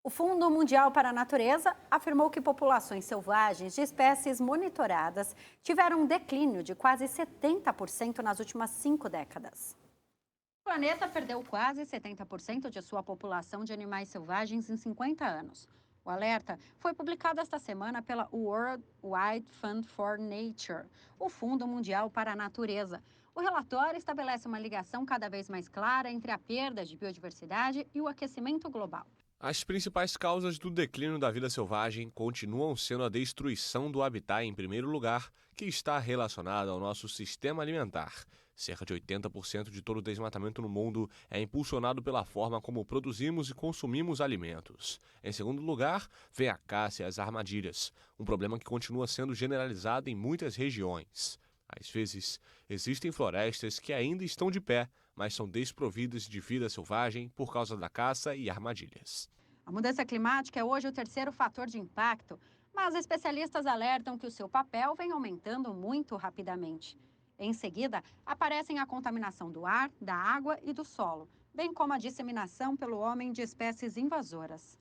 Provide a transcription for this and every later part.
O Fundo Mundial para a Natureza afirmou que populações selvagens de espécies monitoradas tiveram um declínio de quase 70% nas últimas 5 décadas. O planeta perdeu quase 70% de sua população de animais selvagens em 50 anos. O alerta foi publicado esta semana pela World Wide Fund for Nature, o Fundo Mundial para a Natureza. O relatório estabelece uma ligação cada vez mais clara entre a perda de biodiversidade e o aquecimento global. As principais causas do declínio da vida selvagem continuam sendo a destruição do habitat em primeiro lugar, que está relacionada ao nosso sistema alimentar. Cerca de 80% de todo o desmatamento no mundo é impulsionado pela forma como produzimos e consumimos alimentos. Em segundo lugar, vem a caça e as armadilhas, um problema que continua sendo generalizado em muitas regiões. Às vezes, existem florestas que ainda estão de pé, mas são desprovidas de vida selvagem por causa da caça e armadilhas. A mudança climática é hoje o terceiro fator de impacto, mas especialistas alertam que o seu papel vem aumentando muito rapidamente. Em seguida, aparecem a contaminação do ar, da água e do solo, bem como a disseminação pelo homem de espécies invasoras.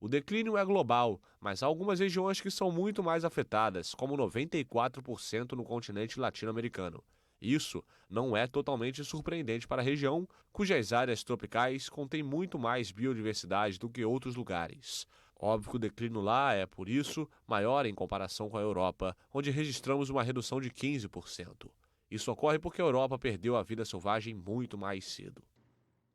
O declínio é global, mas há algumas regiões que são muito mais afetadas, como 94% no continente latino-americano. Isso não é totalmente surpreendente para a região, cujas áreas tropicais contêm muito mais biodiversidade do que outros lugares. Óbvio que o declínio lá é, por isso, maior em comparação com a Europa, onde registramos uma redução de 15%. Isso ocorre porque a Europa perdeu a vida selvagem muito mais cedo.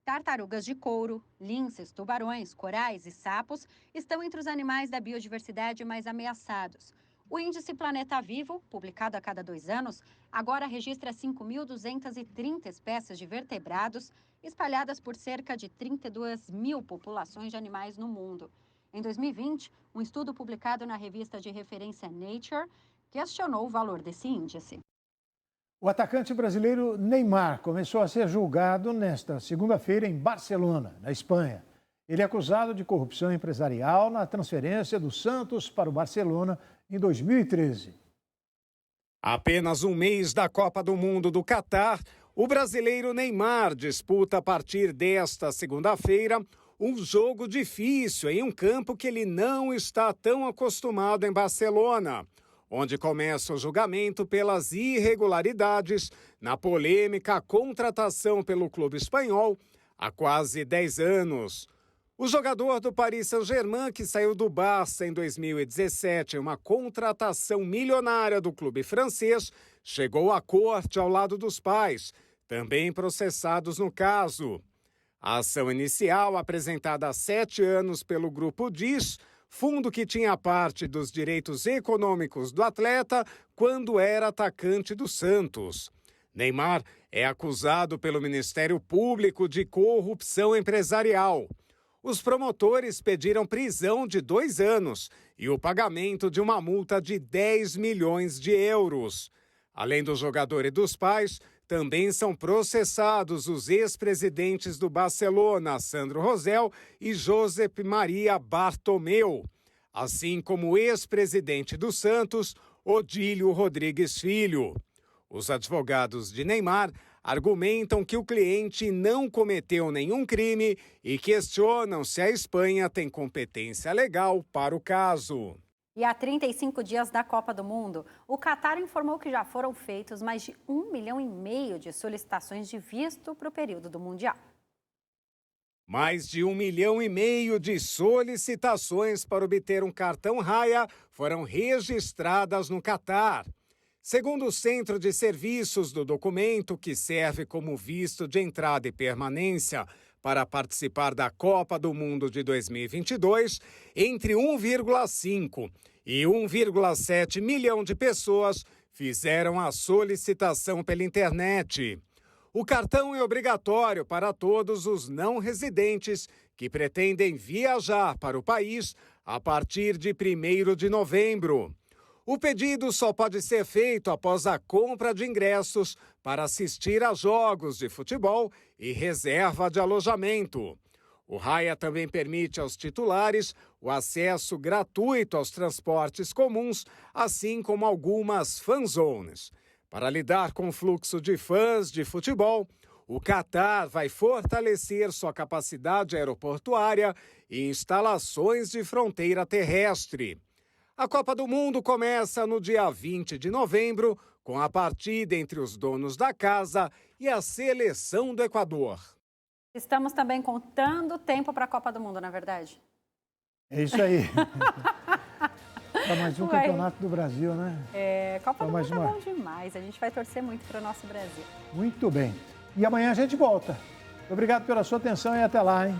Tartarugas de couro, linces, tubarões, corais e sapos estão entre os animais da biodiversidade mais ameaçados. O Índice Planeta Vivo, publicado a cada 2 anos, agora registra 5.230 espécies de vertebrados espalhadas por cerca de 32 mil populações de animais no mundo. Em 2020, um estudo publicado na revista de referência Nature questionou o valor desse índice. O atacante brasileiro Neymar começou a ser julgado nesta segunda-feira em Barcelona, na Espanha. Ele é acusado de corrupção empresarial na transferência do Santos para o Barcelona em 2013. Apenas um mês da Copa do Mundo do Catar, o brasileiro Neymar disputa a partir desta segunda-feira um jogo difícil em um campo que ele não está tão acostumado em Barcelona, onde começa o julgamento pelas irregularidades na polêmica contratação pelo clube espanhol há quase 10 anos. O jogador do Paris Saint-Germain, que saiu do Barça em 2017 em uma contratação milionária do clube francês, chegou à corte ao lado dos pais, também processados no caso. A ação inicial, apresentada há 7 anos pelo Grupo DIS, fundo que tinha parte dos direitos econômicos do atleta quando era atacante do Santos. Neymar é acusado pelo Ministério Público de corrupção empresarial. Os promotores pediram prisão de 2 anos e o pagamento de uma multa de 10 milhões de euros. Além do jogador e dos pais, também são processados os ex-presidentes do Barcelona, Sandro Rosell e Josep Maria Bartomeu, assim como o ex-presidente do Santos, Odílio Rodrigues Filho. Os advogados de Neymar argumentam que o cliente não cometeu nenhum crime e questionam se a Espanha tem competência legal para o caso. E há 35 dias da Copa do Mundo, o Catar informou que já foram feitos mais de 1,5 milhão de solicitações de visto para o período do Mundial. Mais de 1,5 milhão de solicitações para obter um cartão Raia foram registradas no Catar. Segundo o Centro de Serviços do documento, que serve como visto de entrada e permanência para participar da Copa do Mundo de 2022, entre 1,5 e 1,7 milhão de pessoas fizeram a solicitação pela internet. O cartão é obrigatório para todos os não residentes que pretendem viajar para o país a partir de 1º de novembro. O pedido só pode ser feito após a compra de ingressos para assistir a jogos de futebol e reserva de alojamento. O Raia também permite aos titulares o acesso gratuito aos transportes comuns, assim como algumas fanzones. Para lidar com o fluxo de fãs de futebol, O Catar vai fortalecer sua capacidade aeroportuária e instalações de fronteira terrestre. A Copa do Mundo começa no dia 20 de novembro, com a partida entre os donos da casa e a seleção do Equador. Estamos também contando o tempo para a Copa do Mundo, na verdade. É isso aí. Para mais um campeonato do Brasil, né? Copa do Mundo é bom demais. A gente vai torcer muito para o nosso Brasil. Muito bem. E amanhã a gente volta. Obrigado pela sua atenção e até lá, hein?